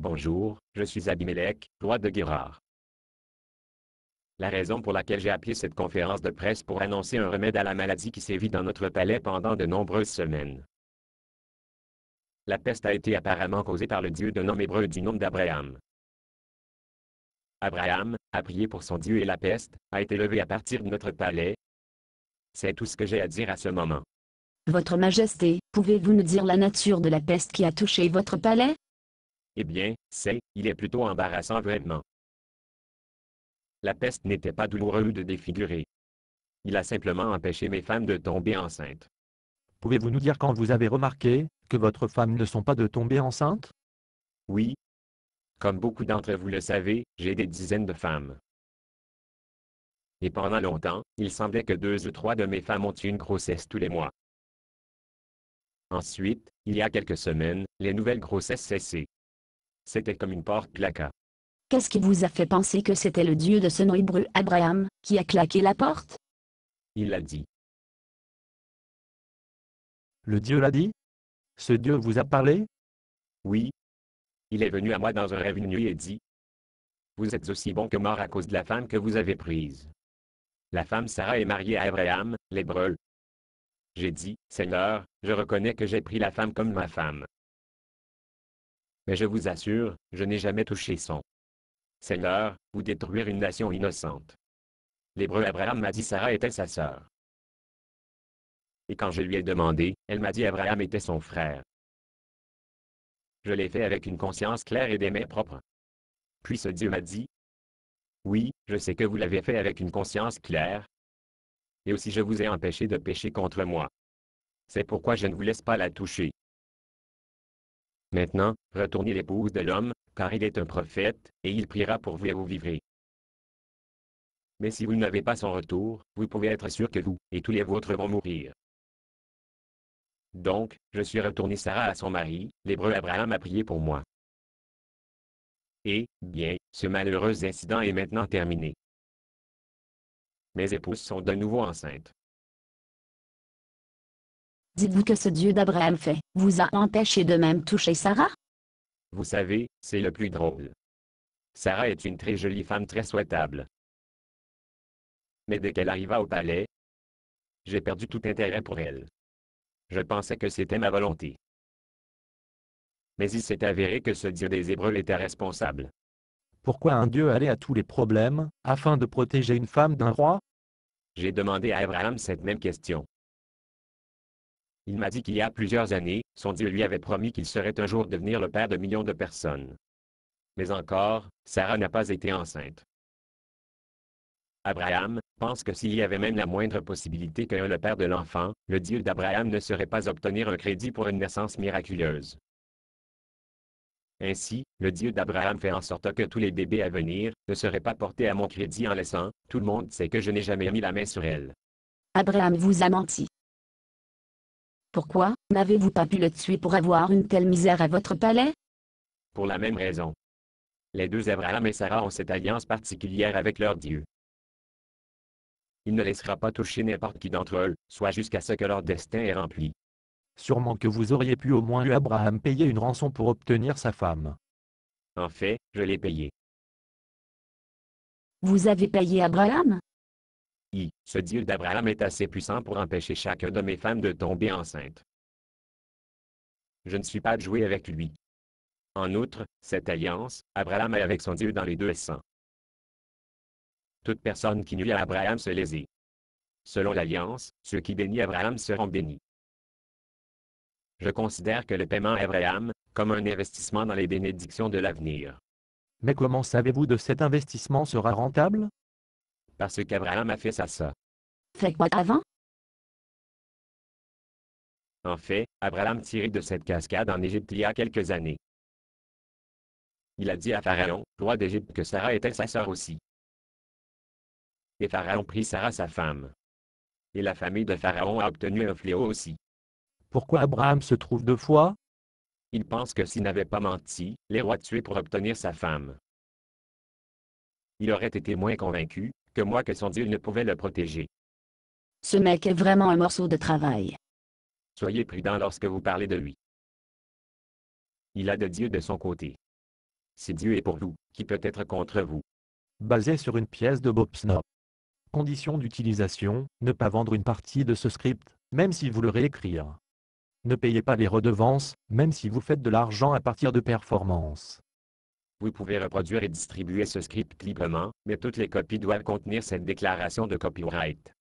Bonjour, je suis Abimelech, roi de Guérard. La raison pour laquelle j'ai appelé cette conférence de presse pour annoncer un remède à la maladie qui sévit dans notre palais pendant de nombreuses semaines. La peste a été apparemment causée par le dieu d'un homme hébreu du nom d'Abraham. Abraham a prié pour son dieu et la peste a été levée à partir de notre palais. C'est tout ce que j'ai à dire à ce moment. Votre Majesté, pouvez-vous nous dire la nature de la peste qui a touché votre palais? Eh bien, il est plutôt embarrassant vraiment. La peste n'était pas douloureuse de défigurer. Il a simplement empêché mes femmes de tomber enceintes. Pouvez-vous nous dire quand vous avez remarqué que votre femme ne sont pas de tomber enceinte? Oui. Comme beaucoup d'entre vous le savez, j'ai des dizaines de femmes. Et pendant longtemps, il semblait que 2 ou 3 de mes femmes ont eu une grossesse tous les mois. Ensuite, il y a quelques semaines, les nouvelles grossesses cessaient. C'était comme une porte claqua. Qu'est-ce qui vous a fait penser que c'était le dieu de ce nom hébreu Abraham, qui a claqué la porte? Il l'a dit. Le Dieu l'a dit? Ce Dieu vous a parlé? Oui. Il est venu à moi dans un rêve une nuit et dit: Vous êtes aussi bon que mort à cause de la femme que vous avez prise. La femme Sarah est mariée à Abraham, l'hébreu. J'ai dit: Seigneur, je reconnais que j'ai pris la femme comme ma femme. Mais je vous assure, je n'ai jamais touché son. Seigneur, vous détruire une nation innocente. L'hébreu Abraham m'a dit Sarah était sa sœur. Et quand je lui ai demandé, elle m'a dit Abraham était son frère. Je l'ai fait avec une conscience claire et des mains propres. Puis ce Dieu m'a dit: Oui, je sais que vous l'avez fait avec une conscience claire. Et aussi je vous ai empêché de pécher contre moi. C'est pourquoi je ne vous laisse pas la toucher. Maintenant, retournez l'épouse de l'homme, car il est un prophète, et il priera pour vous et vous vivrez. Mais si vous n'avez pas son retour, vous pouvez être sûr que vous et tous les vôtres vont mourir. Donc, je suis retourné Sarah à son mari, l'hébreu Abraham a prié pour moi. Et, bien, ce malheureux incident est maintenant terminé. Mes épouses sont de nouveau enceintes. Dites-vous que ce dieu d'Abraham vous a empêché de même toucher Sarah? Vous savez, c'est le plus drôle. Sarah est une très jolie femme très souhaitable. Mais dès qu'elle arriva au palais, j'ai perdu tout intérêt pour elle. Je pensais que c'était ma volonté. Mais il s'est avéré que ce Dieu des Hébreux était responsable. Pourquoi un Dieu allait à tous les problèmes, afin de protéger une femme d'un roi? J'ai demandé à Abraham cette même question. Il m'a dit qu'il y a plusieurs années, son Dieu lui avait promis qu'il serait un jour devenir le père de millions de personnes. Mais encore, Sarah n'a pas été enceinte. Abraham pense que s'il y avait même la moindre possibilité que le père de l'enfant, le Dieu d'Abraham ne saurait pas obtenir un crédit pour une naissance miraculeuse. Ainsi, le Dieu d'Abraham fait en sorte que tous les bébés à venir ne seraient pas portés à mon crédit en laissant, tout le monde sait que je n'ai jamais mis la main sur elle. Abraham vous a menti. Pourquoi n'avez-vous pas pu le tuer pour avoir une telle misère à votre palais? Pour la même raison. Les deux Abraham et Sarah ont cette alliance particulière avec leur Dieu. Il ne laissera pas toucher n'importe qui d'entre eux, soit jusqu'à ce que leur destin est rempli. Sûrement que vous auriez pu au moins Abraham payer une rançon pour obtenir sa femme. En fait, je l'ai payé. Vous avez payé Abraham? Ce Dieu d'Abraham est assez puissant pour empêcher chacun de mes femmes de tomber enceinte. Je ne suis pas de jouer avec lui. En outre, cette alliance, Abraham est avec son Dieu dans les deux sens. Toute personne qui nuit à Abraham se lésait. Selon l'alliance, ceux qui bénissent Abraham seront bénis. Je considère que le paiement à Abraham, comme un investissement dans les bénédictions de l'avenir. Mais comment savez-vous de cet investissement sera rentable? Parce qu'Abraham a fait ça. Fait quoi avant? En fait, Abraham tirait de cette cascade en Égypte il y a quelques années. Il a dit à Pharaon, roi d'Égypte, que Sarah était sa sœur aussi. Et Pharaon prit Sarah sa femme. Et la famille de Pharaon a obtenu un fléau aussi. Pourquoi Abraham se trouve 2 fois? Il pense que s'il n'avait pas menti, les rois tués pour obtenir sa femme. Il aurait été moins convaincu que moi que son Dieu ne pouvait le protéger. Ce mec est vraiment un morceau de travail. Soyez prudent lorsque vous parlez de lui. Il a de Dieu de son côté. Si Dieu est pour vous, qui peut être contre vous? Basé sur une pièce de Bob Snow. Conditions d'utilisation, ne pas vendre une partie de ce script, même si vous le réécrire. Ne payez pas les redevances, même si vous faites de l'argent à partir de performances. Vous pouvez reproduire et distribuer ce script librement, mais toutes les copies doivent contenir cette déclaration de copyright.